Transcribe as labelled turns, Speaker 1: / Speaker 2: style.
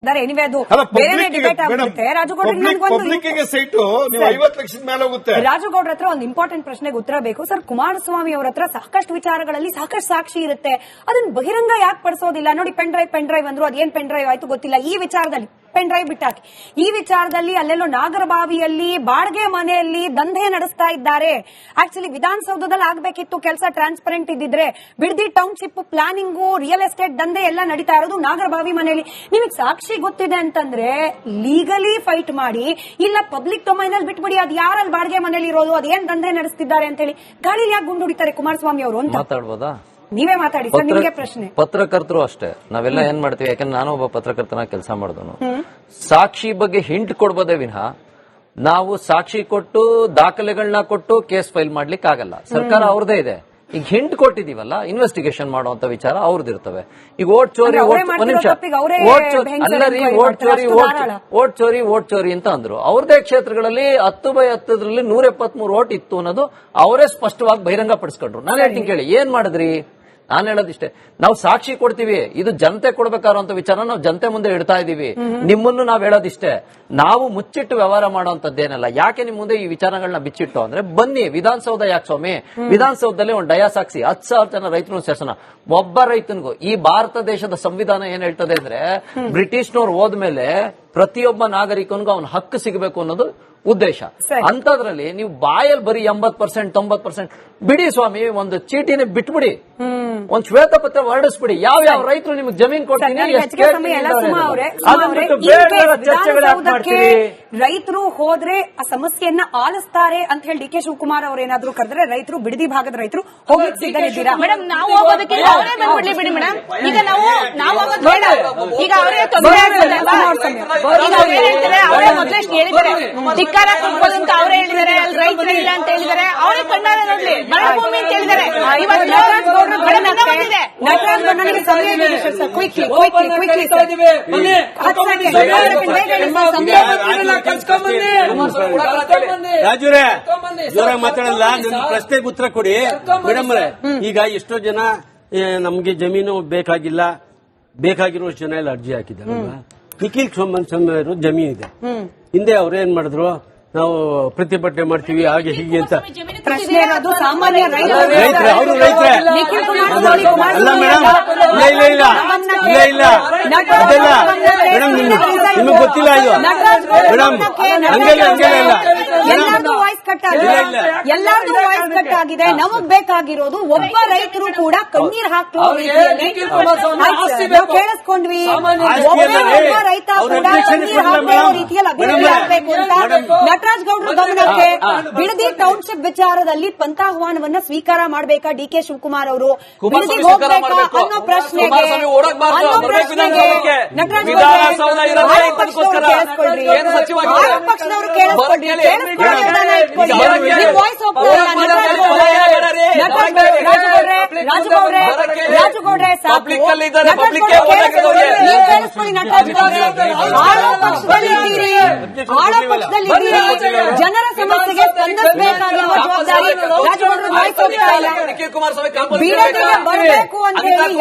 Speaker 1: Anyway ಅದು ಬೇರೆ debate ಆಗುತ್ತೆ. ರಾಜುಗೌಡ್ರ ಹತ್ರ ಒಂದು ಇಂಪಾರ್ಟೆಂಟ್ ಪ್ರಶ್ನೆಗೆ ಉತ್ತರ ಬೇಕು ಸರ್. ಕುಮಾರಸ್ವಾಮಿ ಅವರ ಹತ್ರ ಸಾಕಷ್ಟು ವಿಚಾರಗಳಲ್ಲಿ ಸಾಕಷ್ಟು ಸಾಕ್ಷಿ ಇರುತ್ತೆ, ಅದನ್ನ ಬಹಿರಂಗ ಯಾಕೆ ಪಡಿಸೋದಿಲ್ಲ? ನೋಡಿ, ಪೆನ್ ಡ್ರೈವ್ ಅಂದ್ರು, ಅದೇನ್ ಪೆನ್ ಡ್ರೈವ್ ಆಯ್ತು ಗೊತ್ತಿಲ್ಲ. ಈ ವಿಚಾರದಲ್ಲಿ ಪೆನ್ ಡ್ರೈವ್ ಬಿಟ್ಟಾಕಿ, ಈ ವಿಚಾರದಲ್ಲಿ ಅಲ್ಲೆಲ್ಲೋ ನಾಗರಬಾವಿಯಲ್ಲಿ ಬಾಡಿಗೆ ಮನೆಯಲ್ಲಿ ದಂಧೆ ನಡೆಸ್ತಾ ಇದ್ದಾರೆ. ಆಕ್ಚುಲಿ ವಿಧಾನಸೌಧದಲ್ಲಿ ಆಗ್ಬೇಕಿತ್ತು ಕೆಲಸ, ಟ್ರಾನ್ಸ್ಪರೆಂಟ್ ಇದ್ದಿದ್ರೆ. Bidadi township planning, real estate ದಂಧೆ ಎಲ್ಲ ನಡೀತಾ ಇರೋದು ನಾಗರಬಾವಿ ಮನೆಯಲ್ಲಿ. ನಿಮಗೆ ಸಾಕ್ಷಿ ಗೊತ್ತಿದೆ ಅಂತಂದ್ರೆ ಲೀಗಲಿ ಫೈಟ್ ಮಾಡಿ, ಇಲ್ಲ ಪಬ್ಲಿಕ್ ಡೊಮೈನ್ ಅಲ್ಲಿ ಬಿಟ್ಬಿಡಿ, ಅದು ಯಾರಲ್ಲಿ ಬಾಡಿಗೆ ಮನೆಯಲ್ಲಿ ಇರೋದು, ಅದೇನ್ ದಂಧೆ ನಡೆಸ್ತಿದ್ದಾರೆ ಅಂತ ಹೇಳಿ ಗಾಳಿಲಿ ಯಾಕೆ ಗುಂಡು ಹೊಡಿತಾರೆ ಕುಮಾರಸ್ವಾಮಿ ಅವರು ಅಂತ ಮಾತಾಡ್ಬೋದಾ? ನೀವೇ ಮಾತಾಡಿ ಸರ್, ನಿಮಗೆ ಪ್ರಶ್ನೆ.
Speaker 2: ಪತ್ರಕರ್ತರು ಅಷ್ಟೇ, ನಾವೆಲ್ಲ ಏನ್ ಮಾಡ್ತೀವಿ, ಯಾಕಂದ್ರೆ ನಾನು ಒಬ್ಬ ಪತ್ರಕರ್ತನ ಕೆಲಸ ಮಾಡಿದನು. ಸಾಕ್ಷಿ ಬಗ್ಗೆ ಹಿಂಟ್ ಕೊಡ್ಬೋದೇ ವಿನಃ ನಾವು ಸಾಕ್ಷಿ ಕೊಟ್ಟು ದಾಖಲೆಗಳನ್ನ ಕೊಟ್ಟು ಕೇಸ್ ಫೈಲ್ ಮಾಡ್ಲಿಕ್ಕೆ ಆಗಲ್ಲ. ಸರ್ಕಾರ ಅವ್ರದೇ ಇದೆ. ಈಗ ಹಿಂಟ್ ಕೊಟ್ಟಿದೀವಲ್ಲ, ಇನ್ವೆಸ್ಟಿಗೇಷನ್ ಮಾಡುವಂತ ವಿಚಾರ ಅವ್ರದ್ದಿರ್ತವೆ. ಈಗ ಓಟ್ ಚೋರಿ ಓಟ್ ಚೋರಿ ಅಂತ ಅಂದ್ರು. ಅವ್ರದೇ ಕ್ಷೇತ್ರಗಳಲ್ಲಿ 10/10 173 ಓಟ್ ಇತ್ತು ಅನ್ನೋದು ಅವರೇ ಸ್ಪಷ್ಟವಾಗಿ ಬಹಿರಂಗ ಪಡಿಸ್ಕೊಂಡ್ರು. ನಾನು ಹೇಳ್ತೀನಿ ಕೇಳಿ, ಏನ್ ಮಾಡಿದ್ರಿ? ನಾನು ಹೇಳೋದಿಷ್ಟೇ, ನಾವು ಸಾಕ್ಷಿ ಕೊಡ್ತೀವಿ, ಇದು ಜನತೆ ಕೊಡ್ಬೇಕಾದಂತ ವಿಚಾರ ನಾವು ಜನತೆ ಮುಂದೆ ಇಡ್ತಾ ಇದೀವಿ. ನಿಮ್ಮನ್ನು ನಾವ್ ಹೇಳೋದಿಷ್ಟೇ, ನಾವು ಮುಚ್ಚಿಟ್ಟು ವ್ಯವಹಾರ ಮಾಡುವಂತದ್ದೇನಲ್ಲ. ಯಾಕೆ ನಿಮ್ ಮುಂದೆ ಈ ವಿಚಾರಗಳನ್ನ ಬಿಚ್ಚಿಟ್ಟು ಅಂದ್ರೆ, ಬನ್ನಿ ವಿಧಾನಸೌಧ ಯಾಕೆ ಸ್ವಾಮಿ, ವಿಧಾನಸೌಧದಲ್ಲಿ ಒಂದು ಡಯಾಸ್ ಹಾಕ್ಸಿ, 10,000 ಜನ ರೈತರು ಸೇರ್ಸೋಣ. ಒಬ್ಬ ರೈತನಿಗೂ ಈ ಭಾರತ ದೇಶದ ಸಂವಿಧಾನ ಏನ್ ಹೇಳ್ತದೆ ಅಂದ್ರೆ, ಬ್ರಿಟಿಷ್ನವ್ರು ಹೋದ್ಮೇಲೆ ಪ್ರತಿಯೊಬ್ಬ ನಾಗರಿಕನಿಗೂ ಅವನ ಹಕ್ಕು ಸಿಗಬೇಕು ಅನ್ನೋದು ಉದ್ದೇಶ. ಅಂತದ್ರಲ್ಲಿ ನೀವು ಬಾಯಲ್ಲಿ ಬರೀ 80% 90% ಬಿಡಿ ಸ್ವಾಮಿ, ಒಂದು ಚೀಟಿನ ಬಿಟ್ಬಿಡಿ, ಒಂದ್ ಶ್ವೇತಪತ್ರ ಹೊರಡಿಸ್ಬಿಡಿ, ಯಾವ ರೈತರು ನಿಮ್ಗೆ ಜಮೀನ್ ಕೊಡ್ತೀನಿ.
Speaker 1: ರೈತರು ಹೋದ್ರೆ ಆ ಸಮಸ್ಯೆಯನ್ನ ಆಲಿಸ್ತಾರೆ ಅಂತ ಹೇಳಿ ಡಿ ಕೆ ಶಿವಕುಮಾರ್ ಅವ್ರು ಏನಾದ್ರು ಕರೆದ್ರೆ ರೈತರು, ಬಿಡದಿ ಭಾಗದ ರೈತರು ಹೋಗ್ಲಿಕ್ಕೆ ಸಿದ್ಧರಿದ್ದೀರಾ?
Speaker 3: ಮೇಡಮ್, ನಾವು ಹೋಗೋದಕ್ಕೆ ಅವರೇ ಬಂದ್ಬಿಡ್ಲಿ ಬಿಡಿ ಮೇಡಮ್. ಈಗ ನಾವು ಹೋಗೋದು ಬೇಡ. ಈಗ ಅವರೇ ಅವರೇ ಮೊದಲಷ್ಟು ಹೇಳಿದ್ದಾರೆ, ಧಿಕ್ಕಾರ ಕೊಡ್ಬೋದು ಅಂತ ಅವರೇ ಹೇಳಿದ್ದಾರೆ. ಅಲ್ಲಿ ರೈತರು ಇಲ್ಲ ಅಂತ ಹೇಳಿದ್ದಾರೆ, ಅವರೇ ಕಣ್ಣಾರ ನೋಡ್ಲಿ, ಮರುಭೂಮಿ ಅಂತ ಹೇಳಿದ್ದಾರೆ.
Speaker 4: ರಾಜುರೇ, ಜೋರಾಗಿ ಮಾತಾಡಲ್ಲ, ನನ್ನ ಪ್ರಶ್ನೆಗೆ ಉತ್ತರ ಕೊಡಿ ಮೇಡಮ್. ಈಗ ಎಷ್ಟೋ ಜನ ನಮ್ಗೆ ಜಮೀನು ಬೇಕಾಗಿಲ್ಲ, ಬೇಕಾಗಿರೋ ಜನ ಎಲ್ಲ ಅರ್ಜಿ ಹಾಕಿದಾರಲ್ಲ. ನಿಖಿಲ್ ಸೋಮನ್ ಜಮೀನ್ ಇದೆ, ಹಿಂದೆ ಅವ್ರೇನ್ ಮಾಡಿದ್ರು, ನಾವು ಪ್ರತಿಭಟನೆ ಮಾಡ್ತೀವಿ ಹಾಗೆ ಹೀಗೆ ಅಂತ.
Speaker 1: ಪ್ರಶ್ನೆ ಇರೋದು ಸಾಮಾನ್ಯ
Speaker 4: ರೈತರೇ, ಅವರು ರೈತರೇ ಅಲ್ಲ ಮೇಡಮ್. ಇಲ್ಲ ಅದೆಲ್ಲ ಮೇಡಮ್, ನಿಮಗೆ ಗೊತ್ತಿಲ್ಲ ಇದು ಮೇಡಮ್. ಹಂಗೆಲ್ಲ
Speaker 1: ಎಲ್ಲಾರ್ದು ವಾಯ್ಸ್ ಕಟ್ ಆಗಿದೆ. ನಮಗ್ ಬೇಕಾಗಿರೋದು ಒಬ್ಬ ರೈತರು ಕೂಡ ಕಣ್ಣೀರ್ ಹಾಕುವ ಕೇಳಿಸ್ಕೊಂಡ್ವಿ. ಒಬ್ಬ ರೈತ ಕೂಡ ಕಣ್ಣೀರ್ ಹಾಕುವ ರೀತಿಯಲ್ಲಿ ಅಭಿವೃದ್ಧಿ ಆಗಬೇಕು ಅಂತ ನಟರಾಜ್ ಗೌಡ್ರ ಗಮನಕ್ಕೆ ಬಿಡದಿ ಟೌನ್ಶಿಪ್ ವಿಚಾರದಲ್ಲಿ ಪಂಥಾಹ್ವಾನವನ್ನ ಸ್ವೀಕಾರ ಮಾಡಬೇಕಾ ಡಿ ಕೆ ಶಿವಕುಮಾರ್ ಅವರು? ಬಿಡದಿಗೆ ಹೋಗ್ಬೇಕಾ ಅನ್ನೋ ಪ್ರಶ್ನೆಗೆ ನಟರಾಜ್ ಪಕ್ಷದವರು ರಾಜುಗೌಡ್ರೆ ಜನರ ಸಮಸ್ಯೆಗೆ ಸ್ಪಂದಿಸಬೇಕಾಗಿರುವ ಜವಾಬ್ದಾರಿ ಬೀಡದಿಗೆ ಬರಬೇಕು ಅಂತ ಹೇಳಿ